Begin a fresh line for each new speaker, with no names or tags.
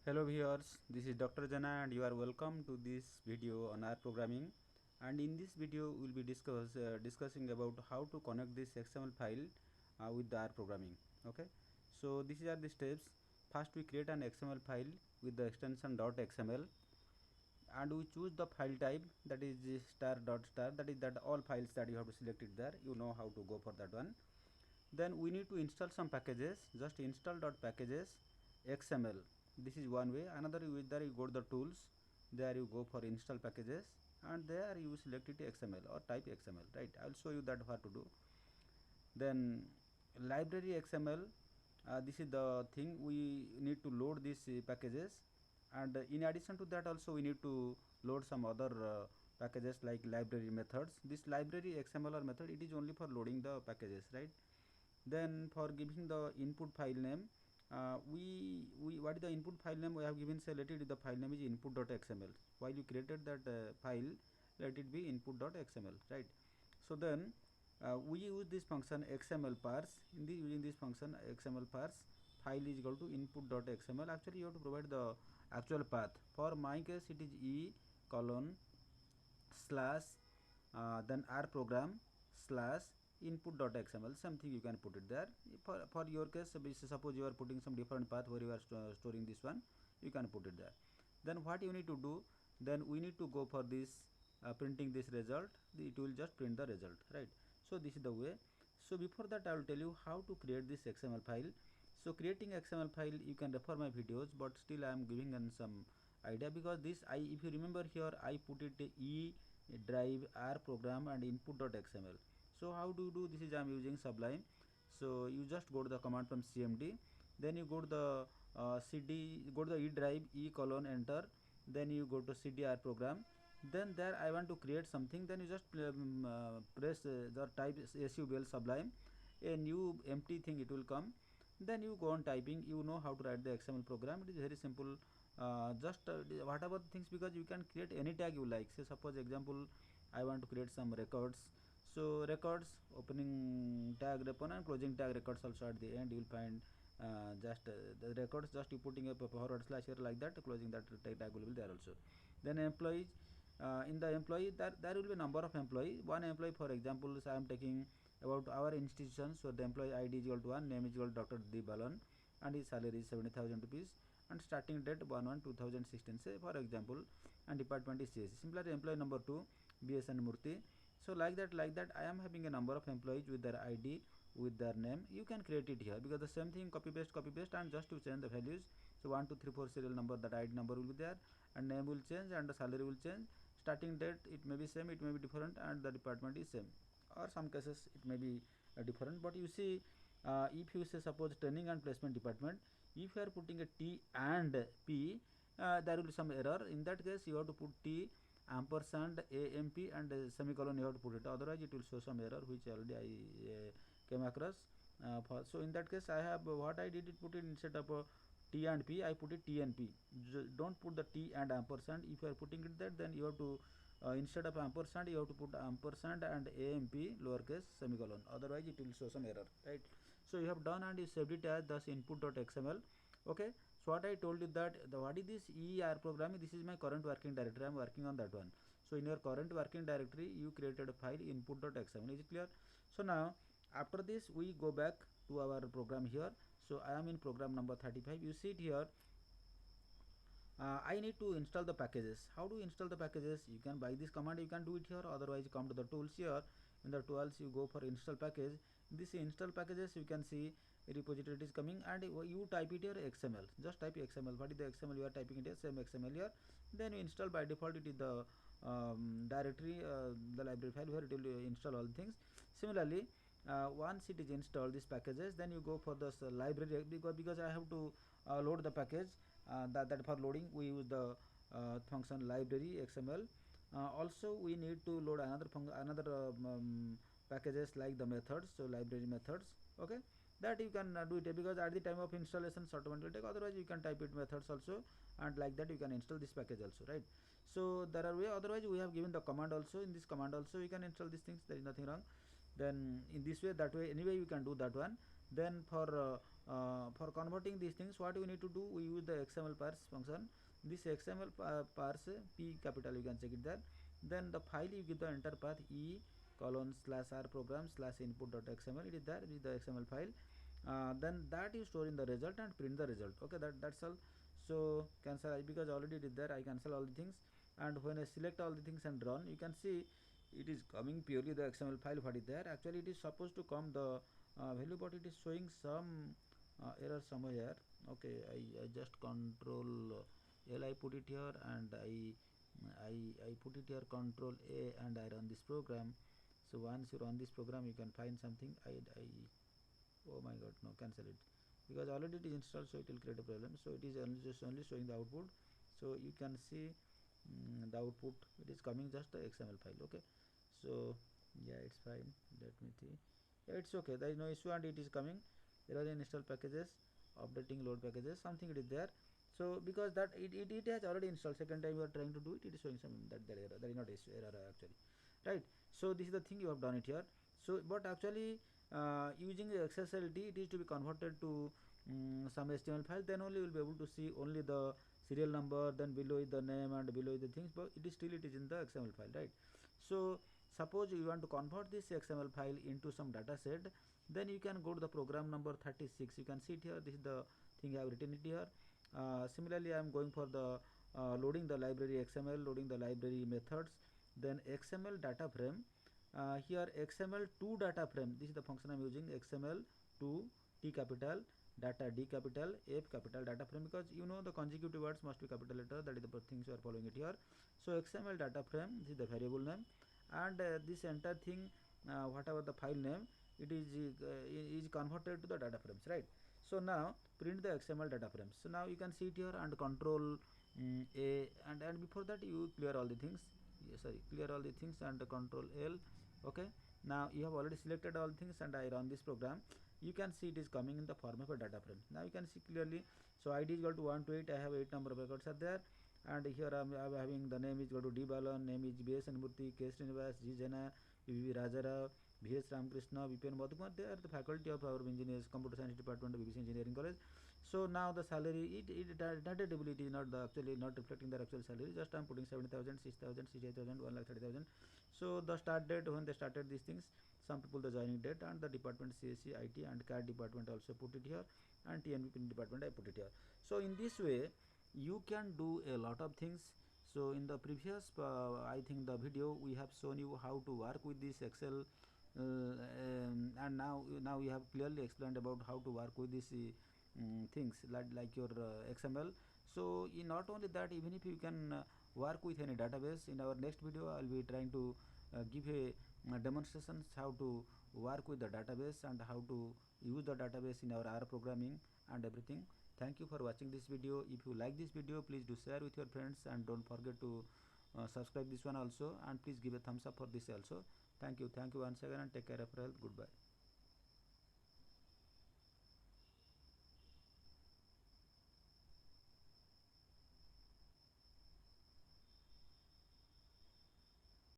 Hello viewers, this is Dr. Jana and you are welcome to this video on R programming. And in this video we will be discussing about how to connect this XML file with the R programming. Okay, so these are the steps. First we create an XML file with the extension .xml and we choose the file type, that is star dot star, that is that all files that you have to select it there. You know how to go for that one. Then we need to install some packages. Just install .packages XML. This is one way. Another way, there you go to the tools, there you go for install packages and there you select it XML or type XML, right? I'll show you that what to do. Then library XML, this is the thing, we need to load these packages, and in addition to that also we need to load some other packages like library methods. This library XML or method, it is only for loading the packages, right? Then for giving the input file name, we what is the input file name we have given? Say let it, the file name is input.xml. While you created that file, let it be input.xml, right? So then we use this function xml parse. Using this function xml parse, file is equal to input.xml. Actually you have to provide the actual path. For my case it is e colon slash then r program slash input.xml. Something you can put it there. For your case, suppose you are putting some different path where you are storing this one, you can put it there. Then what you need to do, then we need to go for this printing this result. It will just print the result, right? So this is the way. So before that I will tell you how to create this XML file. So creating XML file, you can refer my videos, but still I am giving some idea, because this if you remember here I put it e drive r program and input.xml. So how do you do this? Is I am using Sublime. So you just go to the command from cmd, then you go to the cd, go to the e drive e colon enter, then you go to cdr program. Then there I want to create something, then you just press the type subl Sublime, a new empty thing it will come. Then you go on typing. You know how to write the XML program. It is very simple. Just whatever things, because you can create any tag you like. Say suppose example I want to create some records. So records, opening tag repon and closing tag records also at the end you will find just the records, just you putting a forward slash here like that, closing that tag will be there also. Then employees, in the employee there will be number of employee. One employee, for example, so I am taking about our institution. So the employee ID is equal to 1, name is equal to Dr. D Balon, and his salary is 70,000 rupees, and starting date 1/1/2016, say for example, and department is CSE. Similarly employee number 2 BSN Murthy. So like that I am having a number of employees with their ID, with their name. You can create it here, because the same thing copy paste and just to change the values. So 1 2 3 4 serial number, that ID number will be there, and name will change and the salary will change. Starting date it may be same, it may be different, and the department is same, or some cases it may be different. But you see, if you say suppose training and placement department, if you are putting a T and P, there will be some error. In that case you have to put T ampersand AMP and semicolon you have to put it, otherwise it will show some error, which already I came across. So in that case I have what I did, it put it instead of T and P, I put it T and P. Don't put the T and ampersand. If you are putting it there, then you have to instead of ampersand you have to put ampersand and AMP lowercase semicolon, otherwise it will show some error, right? So you have done and you saved it as thus input.xml. Okay, so what I told you that what is this ER programming, this is my current working directory, I am working on that one. So in your current working directory you created a file input.xml. Is it clear? So now after this we go back to our program here. So I am in program number 35. You see it here, I need to install the packages. How to install the packages? You can by this command you can do it here, otherwise come to the tools here. In the tools you go for install package. This install packages, you can see repository it is coming, and you type it here XML. Just type XML. What is the XML you are typing it here? Same XML here. Then you install. By default it is the directory, the library file where it will install all things. Similarly, once it is installed these packages, then you go for this library, because I have to load the package. That for loading we use the function library XML. Also we need to load another packages like the methods, so library methods. Okay, that you can do it, because at the time of installation short one will take, otherwise you can type it methods also, and like that you can install this package also, right? So there are way, otherwise we have given the command also. In this command also you can install these things, there is nothing wrong. Then in this way, that way, anyway you can do that one. Then for for converting these things, what we need to do, we use the XML parse function. This XML parse p capital, you can check it there. Then the file, you give the enter path e:/r program /input.xml. it is there, it is the XML file. Then that you store in the result and print the result. Okay, that's all. So cancel, because already it is there, I cancel all the things, and when I select all the things and run, you can see it is coming purely the XML file what is there. Actually it is supposed to come the value, but it is showing some error somewhere. Okay, I just control L, I put it here, and I put it here, control A, and I run this program. So once you run this program, you can find something. Oh my god, no, cancel it, because already it is installed, so it will create a problem. So it is only showing the output. So you can see the output, it is coming just the XML file. Okay, so yeah, it's fine. Let me see. Yeah, it's okay, there is no issue, and it is coming. There are install packages, updating load packages, something it is there. So because that it has already installed, second time you are trying to do it, it is showing some that there error, there is not issue error actually, right? So this is the thing, you have done it here. So but actually using the XSLT, it is to be converted to some HTML file, then only you will be able to see only the serial number, then below is the name and below is the things, but it is still it is in the XML file, right? So suppose you want to convert this XML file into some data set, then you can go to the program number 36. You can see it here, this is the thing I have written it here. Similarly, I am going for the loading the library XML, loading the library methods, then XML data frame. Here XML2 data frame, this is the function I am using, XML2 T capital, data D capital, F capital data frame, because you know the consecutive words must be capital letter, that is the things you are following it here. So XML data frame, this is the variable name, and this entire thing, whatever the file name, it is converted to the data frames, right? So now print the XML data frames. So now you can see it here, and control A, and before that you clear all the things. Clear all the things and control L. Okay, now you have already selected all things, and I run this program. You can see it is coming in the form of a data frame. Now you can see clearly. So ID is equal to 1 to 8. I have 8 number of records are there, and here I am having the name is equal to D Balan, name is B.S. Anmurthy, K. Srinivas, G. Jana, V. Rajarao, V.S. Ramakrishna, V.P.N. Madhukumar. They are the faculty of our engineers, computer science department of BBC Engineering College. So now the salary, tentatively it is not the actually not reflecting their actual salary. Just I am putting 70,000, 6,000, 68,000, 1,30,000. So the start date when they started these things, some people the joining date, and the department CSC, IT, and CAD department also put it here, and TNVP department I put it here. So in this way you can do a lot of things. So in the previous I think the video, we have shown you how to work with this Excel, and now we have clearly explained about how to work with this things like your XML. So not only that, even if you can work with any database, in our next video I will be trying to give a demonstrations how to work with the database and how to use the database in our R programming and everything. Thank you for watching this video. If you like this video, please do share with your friends, and don't forget to subscribe this one also, and please give a thumbs up for this also. Thank you once again, and take care of your health. Goodbye.